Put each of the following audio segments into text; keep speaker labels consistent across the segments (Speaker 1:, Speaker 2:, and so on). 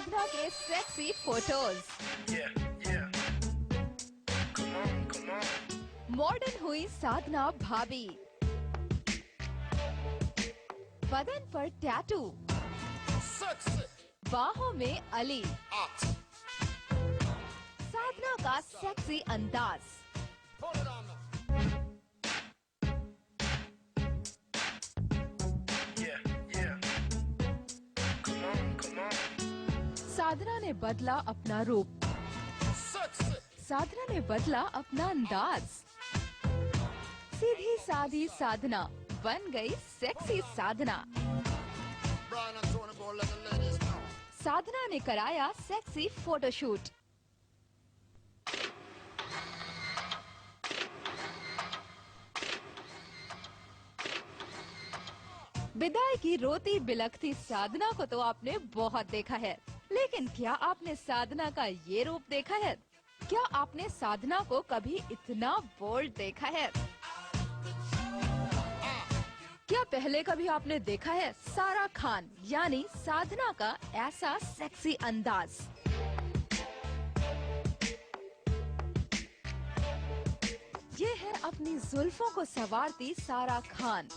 Speaker 1: साधना के sexy photos. Modern हुई साधना भाभी, बदन पर टैटू, बाहों में अली, साधना का सेक्सी अंदाज। साधना ने बदला अपना रूप, साधना ने बदला अपना अंदाज। सीधी सादी साधना बन गई सेक्सी साधना। साधना ने कराया सेक्सी फोटोशूट। विदाई की रोती बिलखती साधना को तो आपने बहुत देखा है, लेकिन क्या आपने साधना का ये रूप देखा है? क्या आपने साधना को कभी इतना बोल्ड देखा है? क्या पहले कभी आपने देखा है सारा खान यानी साधना का ऐसा सेक्सी अंदाज? ये है अपनी जुल्फों को संवारती सारा खान।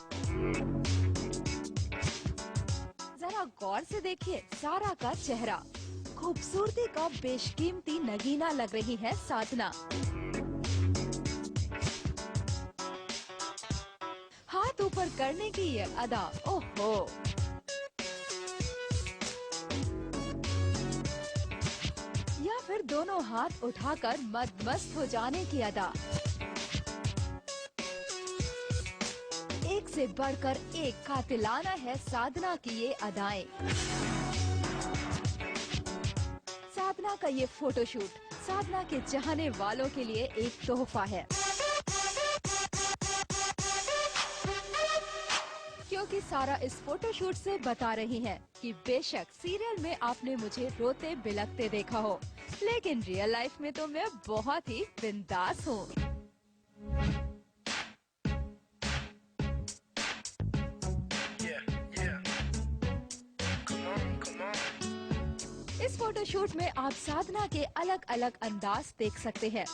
Speaker 1: जरा गौर से देखिए सारा का चेहरा, खूबसूरती का बेशकीमती नगीना लग रही है साधना। हाथ ऊपर करने की ये अदा, ओहो। या फिर दोनों हाथ उठाकर मदमस्त हो जाने की अदा। एक से बढ़कर एक कातिलाना है साधना की ये अदाएं। साधना का ये फोटोशूट साधना के चाहने वालों के लिए एक तोहफा है, क्योंकि सारा इस फोटोशूट से बता रही हैं कि बेशक सीरियल में आपने मुझे रोते बिलखते देखा हो, लेकिन रियल लाइफ में तो मैं बहुत ही बिंदास हूँ। इस फोटोशूट में आप साधना के अलग अलग अंदाज देख सकते हैं।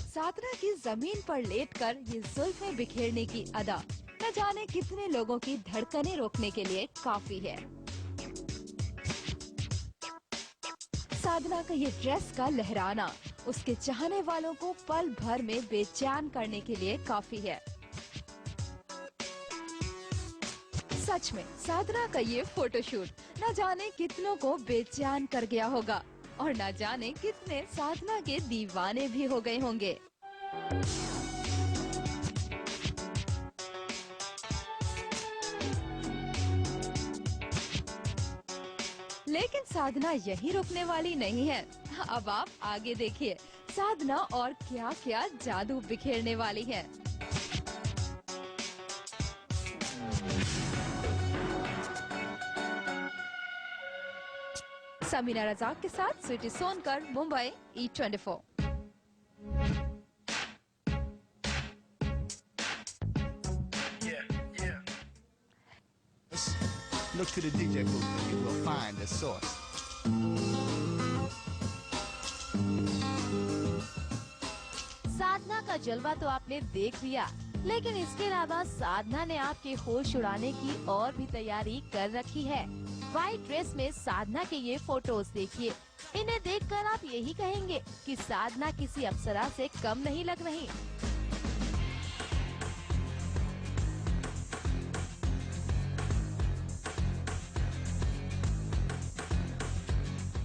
Speaker 1: साधना की जमीन पर लेटकर ये जुल्फें बिखेरने की अदा न जाने कितने लोगों की धड़कनें रोकने के लिए काफी है। साधना का ये ड्रेस का लहराना उसके चाहने वालों को पल भर में बेचैन करने के लिए काफी है। सच में साधना का ये फोटोशूट न जाने कितनों को बेचैन कर गया होगा और न जाने कितने साधना के दीवाने भी हो गए होंगे। लेकिन साधना यही रुकने वाली नहीं है। अब आप आगे देखिए साधना और क्या क्या जादू बिखेरने वाली है। समीना रजाक के साथ Sweety Sonkar, Mumbai, E24।
Speaker 2: Look to the DJ booth and you will find the source.
Speaker 1: साधना का जलवा तो आपने देख लिया, लेकिन इसके अलावा साधना ने आपके होश उड़ाने की और भी तैयारी कर रखी है। व्हाइट ड्रेस में साधना के ये फोटोज देखिए, इन्हें देखकर आप यही कहेंगे कि साधना किसी अप्सरा से कम नहीं लग रही।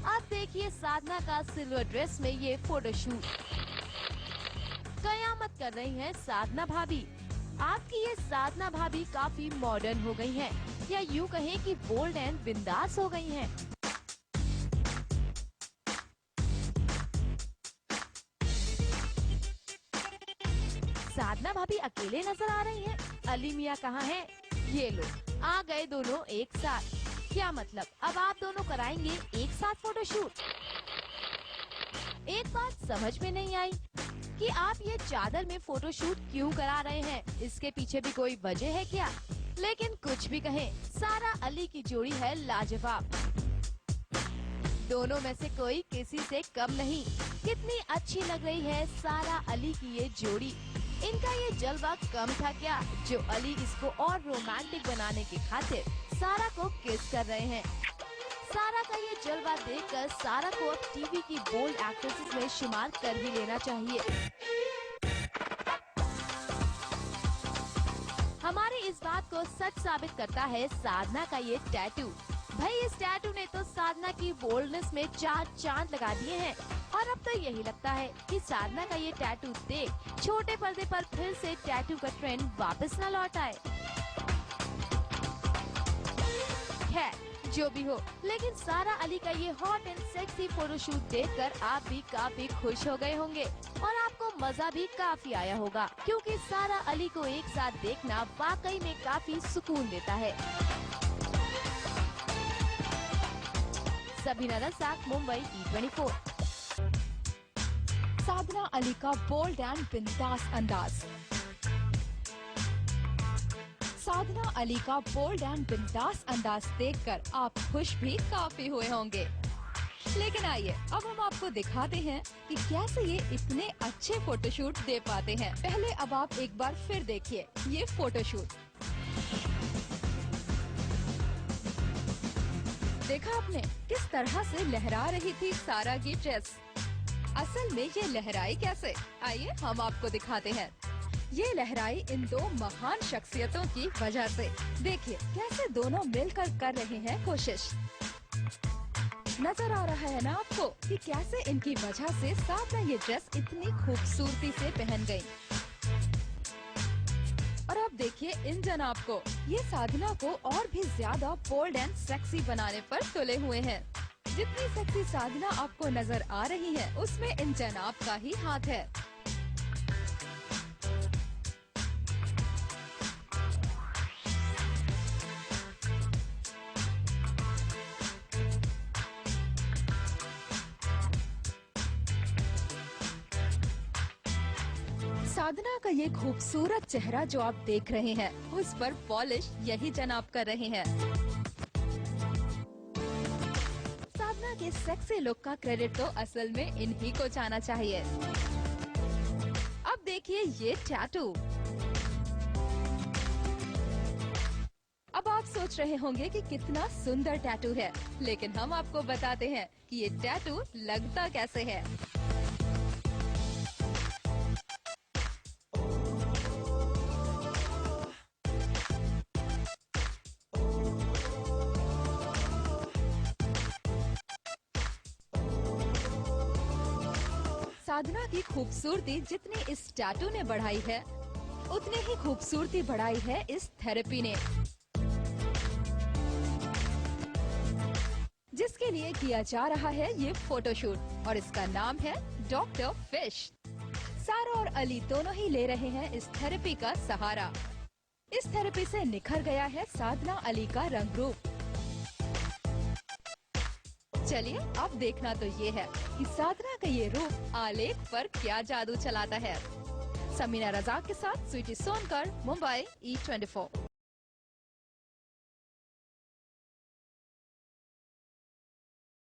Speaker 1: अब देखिए साधना का सिल्वर ड्रेस में ये फोटोशूट। कयामत कर रही हैं साधना भाभी। आपकी ये साधना भाभी काफी मॉडर्न हो गई हैं, या यूँ कहें कि बोल्ड एंड बिंदास हो गई हैं। साधना भाभी अकेले नजर आ रही हैं। अली मियाँ कहाँ हैं? ये लो आ गए दोनों एक साथ। क्या मतलब अब आप दोनों कराएंगे एक साथ फोटोशूट? एक बात समझ में नहीं आई कि आप ये चादर में फोटोशूट क्यों करा रहे हैं। इसके पीछे भी कोई वजह है क्या? लेकिन कुछ भी कहें, सारा अली की जोड़ी है लाजवाब। दोनों में से कोई किसी से कम नहीं। कितनी अच्छी लग रही है सारा अली की ये जोड़ी। इनका ये जलवा कम था क्या, जो अली इसको और रोमांटिक बनाने की खातिर सारा को किस कर रहे हैं। सारा का ये जलवा देखकर सारा को अब टीवी की बोल्ड एक्ट्रेसेस में शुमार कर ही लेना चाहिए। हमारी इस बात को सच साबित करता है साधना का ये टैटू। भाई इस टैटू ने तो साधना की बोल्डनेस में 4 चांद लगा दिए हैं। और अब तो यही लगता है कि साधना का ये टैटू देख छोटे पर्दे पर फिर से टैटू का ट्रेंड वापस न लौट आए। खैर जो भी हो, लेकिन सारा अली का ये हॉट एंड सेक्सी फोटोशूट देखकर आप भी काफी खुश हो गए होंगे और आपको मजा भी काफी आया होगा, क्योंकि सारा अली को एक साथ देखना वाकई में काफी सुकून देता है। सबीना रज़ाक, मुंबई, E24।
Speaker 3: साधना अली का बोल्ड एंड बिंदास अंदाज। साधना अली का बोल्ड एंड बिंदास अंदाज देखकर आप खुश भी काफी हुए होंगे। लेकिन आइए अब हम आपको दिखाते हैं कि कैसे ये इतने अच्छे फोटोशूट दे पाते हैं। पहले अब आप एक बार फिर देखिए ये फोटोशूट। देखा आपने किस तरह से लहरा रही थी सारा की ड्रेस। असल में ये लहराई कैसे, आइए हम आपको दिखाते हैं। ये लहराई इन दो महान शख्सियतों की वजह से। देखिए कैसे दोनों मिलकर कर रहे हैं कोशिश। नजर आ रहा है ना आपको कि कैसे इनकी वजह से साधना ये ड्रेस इतनी खूबसूरती से पहन गई। और अब देखिए इन जनाब को, ये साधना को और भी ज्यादा बोल्ड एंड सेक्सी बनाने पर तुले हुए हैं। जितनी सेक्सी साधना आपको नजर आ रही है, उसमें इन जनाब का ही हाथ है। साधना का ये खूबसूरत चेहरा जो आप देख रहे हैं, उस पर पॉलिश यही जनाब कर रहे हैं। साधना के सेक्सी लुक का क्रेडिट तो असल में इन्हीं को जाना चाहिए। अब देखिए ये टैटू। अब आप सोच रहे होंगे कि कितना सुंदर टैटू है, लेकिन हम आपको बताते हैं कि ये टैटू लगता कैसे है। साधना की खूबसूरती जितनी इस टैटू ने बढ़ाई है, उतनी ही खूबसूरती बढ़ाई है इस थेरेपी ने, जिसके लिए किया जा रहा है ये फोटोशूट और इसका नाम है डॉक्टर फिश। सारा और अली दोनों ही ले रहे हैं इस थेरेपी का सहारा। इस थेरेपी से निखर गया है साधना अली का रंग रूप। चलिए अब देखना तो ये है कि साधना का ये रूप आलेख पर क्या जादू चलाता है। सबीना रज़ाक के साथ स्वीटी सोनकर, मुंबई, E24।